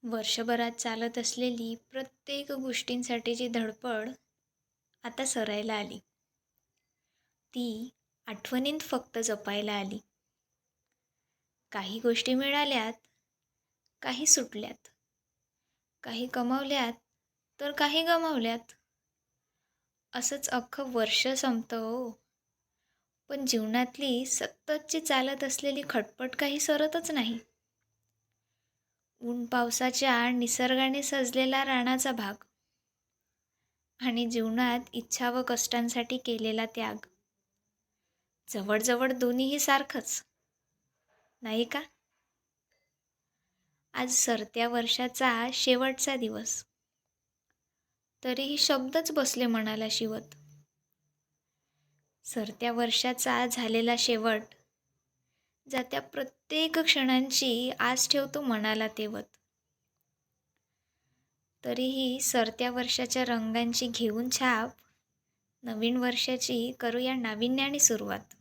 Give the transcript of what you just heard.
वर्षभरात चालत असलेली प्रत्येक गोष्टींसाठीची धडपड आता सरायला आली. ती आठवणींत फक्त जपायला आली. काही गोष्टी मिळाल्यात, काही सुटल्यात, काही कमावल्यात तर काही गमावल्यात. असंच अख्खं वर्ष संपतं हो. पण जीवनातली सततची चालत असलेली खटपट काही सरतच नाही. ऊन पावसाच्या निसर्गाने सजलेला रानाचा भाग आणि जीवनात इच्छा व कष्टांसाठी केलेला त्याग, जवळजवळ दोन्हीही सारखंच, नाही का? आज सरत्या वर्षाचा शेवटचा दिवस. तरीही शब्दच बसले मनाला शिवत. सरत्या वर्षाचा झालेला शेवट, जात्या प्रत्येक क्षणांची आस ठेवतो मनाला तेवत. तरीही सरत्या वर्षाच्या रंगांची घेऊन छाप, नवीन वर्षाची करूया नाविन्याने सुरुवात.